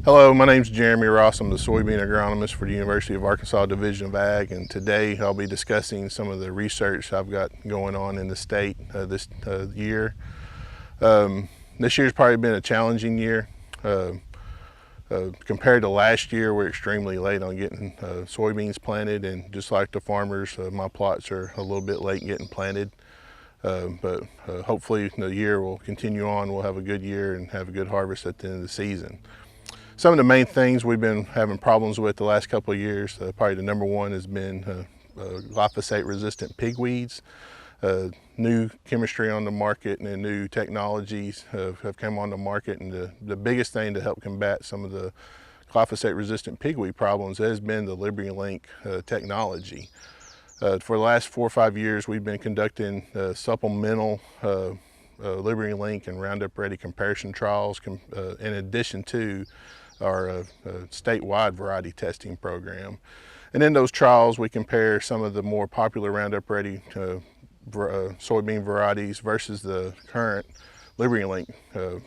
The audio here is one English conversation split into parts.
Hello, my name is Jeremy Ross. I'm the soybean agronomist for the University of Arkansas Division of Ag, and today I'll be discussing some of the research I've got going on in the state this year. This year's probably been a challenging year. Compared to last year, we're extremely late on getting soybeans planted, and just like the farmers, my plots are a little bit late getting planted. But hopefully the year will continue on. We'll have a good year and have a good harvest at the end of the season. Some of the main things we've been having problems with the last couple of years, probably the number one has been glyphosate resistant pigweeds. New chemistry on the market and new technologies have come on the market, and the biggest thing to help combat some of the glyphosate resistant pigweed problems has been the LibertyLink technology. For the last 4 or 5 years, we've been conducting supplemental LibertyLink and Roundup Ready comparison trials in addition to our statewide variety testing program. And in those trials, we compare some of the more popular Roundup Ready soybean varieties versus the current LibertyLink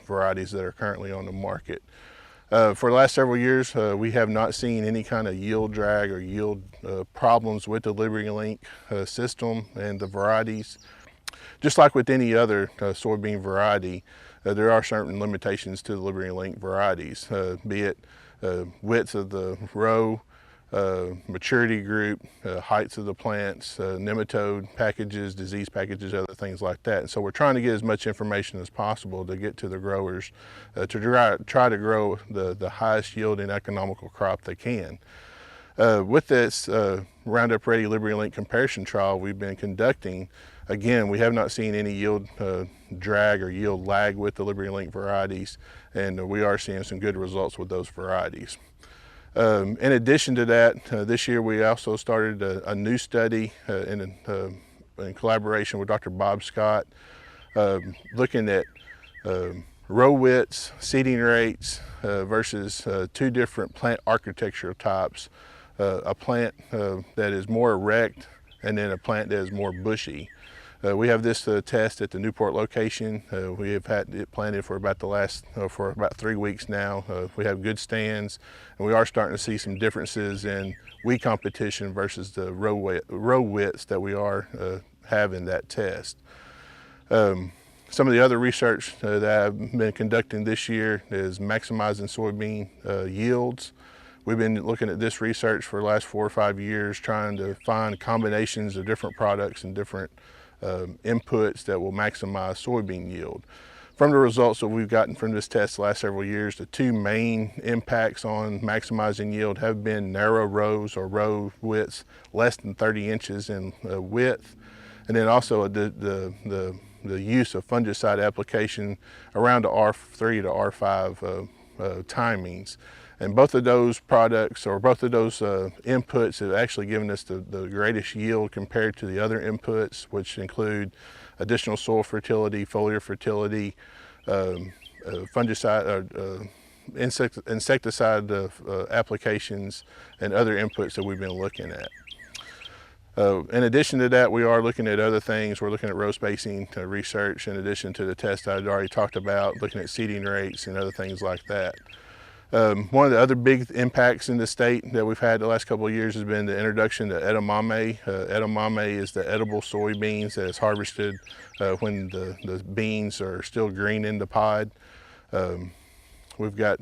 varieties that are currently on the market. For the last several years, we have not seen any kind of yield drag or yield problems with the LibertyLink system and the varieties. Just like with any other soybean variety, there are certain limitations to the LibertyLink varieties, be it width of the row, maturity group, heights of the plants, nematode packages, disease packages, other things like that. And so we're trying to get as much information as possible to get to the growers to try to grow the highest yielding economical crop they can. With this Roundup Ready LibertyLink comparison trial we've been conducting, again, we have not seen any yield drag or yield lag with the LibertyLink varieties, and we are seeing some good results with those varieties. In addition to that, this year we also started a new study in collaboration with Dr. Bob Scott, looking at row widths, seeding rates versus two different plant architectural types, a plant that is more erect and then a plant that is more bushy. We have this test at the Newport location. We have had it planted for about for about 3 weeks now. We have good stands, and we are starting to see some differences in weed competition versus the row widths that we are having that test. Some of the other research that I've been conducting this year is maximizing soybean yields. We've been looking at this research for the last 4 or 5 years, trying to find combinations of different products and different inputs that will maximize soybean yield. From the results that we've gotten from this test the last several years, the two main impacts on maximizing yield have been narrow rows or row widths less than 30 inches in width, and then also the use of fungicide application around the R3 to R5 timings. And both of those products, or both of those inputs, have actually given us the greatest yield compared to the other inputs, which include additional soil fertility, foliar fertility, fungicide, insecticide applications, and other inputs that we've been looking at. In addition to that, we are looking at other things. We're looking at row spacing research in addition to the test I'd already talked about, looking at seeding rates and other things like that. One of the other big impacts in the state that we've had the last couple of years has been the introduction to edamame. Edamame is the edible soybeans that is harvested when the beans are still green in the pod. We've got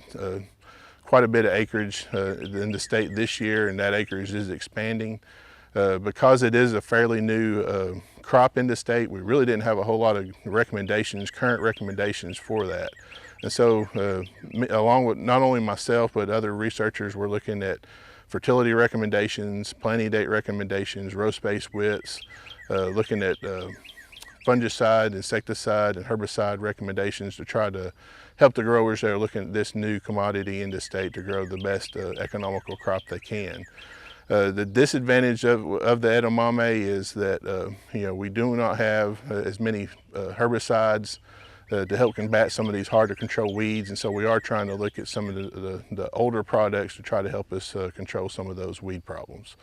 quite a bit of acreage in the state this year, and that acreage is expanding. Because it is a fairly new crop in the state, we really didn't have a whole lot of current recommendations for that. And so along with not only myself, but other researchers, we're looking at fertility recommendations, planting date recommendations, row space widths, looking at fungicide, insecticide, and herbicide recommendations to try to help the growers that are looking at this new commodity in the state to grow the best economical crop they can. The disadvantage of the edamame is that we do not have as many herbicides to help combat some of these hard to control weeds, and so we are trying to look at some of the older products to try to help us control some of those weed problems.